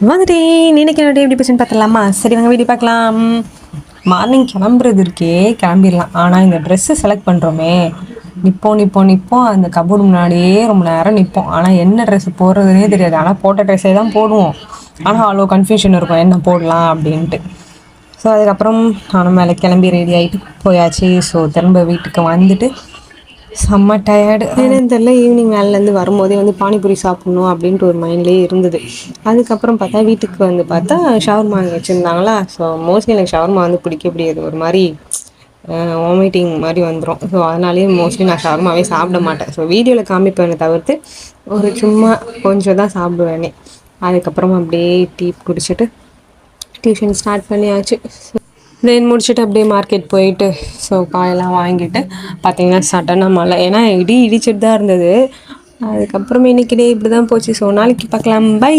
வந்துட்டு இன்னைக்கு என்னோட எப்படி பர்சன் பார்த்துடலாமா? சரி வாங்க வீடியோ பார்க்கலாம். மார்னிங் கிளம்புறது இருக்கே கிளம்பிடலாம். ஆனால் இந்த ட்ரெஸ்ஸு செலக்ட் பண்ணுறோமே நிற்போம் அந்த கபோர்டு முன்னாடியே ரொம்ப நேரம் நிற்போம். ஆனால் என்ன ட்ரெஸ் போடுறதுனே தெரியாது. ஆனால் போட்ட ட்ரெஸ்ஸே தான் போடுவோம். ஆனால் அவ்வளோ கன்ஃபியூஷன் இருக்கும் என்ன போடலாம் அப்படின்ட்டு. ஸோ அதுக்கப்புறம் நானும் மேலே கிளம்பி ரெடி ஆகிட்டு போயாச்சு. ஸோ திரும்ப வீட்டுக்கு வந்துட்டு செம்ம டயர்டு. என்னன்னு தெரியல, ஈவினிங் வேலையிலேருந்து வரும்போதே வந்து பானிபூரி சாப்பிட்ணும் அப்படின்ட்டு ஒரு மைண்ட்லேயே இருந்தது. அதுக்கப்புறம் பார்த்தா வீட்டுக்கு வந்து பார்த்தா ஷவர்மா அங்கே வச்சுருந்தாங்களா. ஸோ மோஸ்ட்லி எனக்கு ஷவர்மா வந்து பிடிக்காது. ஒரு மாதிரி வாமிட்டிங் மாதிரி வந்துடும். ஸோ அதனாலேயே மோஸ்ட்லி நான் ஷவர்மாவே சாப்பிட மாட்டேன். ஸோ வீடியோவில் காமிப்பேனை தவிர்த்து ஒரு சும்மா கொஞ்சம் தான் சாப்பிடுவேனே. அதுக்கப்புறம் அப்படியே டீ குடிச்சிட்டு டியூஷன் ஸ்டார்ட் பண்ணியாச்சு. தென் முடிச்சுட்டு அப்படியே மார்க்கெட் போயிட்டு ஸோ காயெல்லாம் வாங்கிட்டு பார்த்தீங்கன்னா சடனாக மழை. ஏன்னா இடிச்சிட்டு தான் இருந்தது. அதுக்கப்புறம் இன்னைக்கு டே இப்படி தான் போச்சு. ஸோ நாளைக்கு பார்க்கலாம். பை.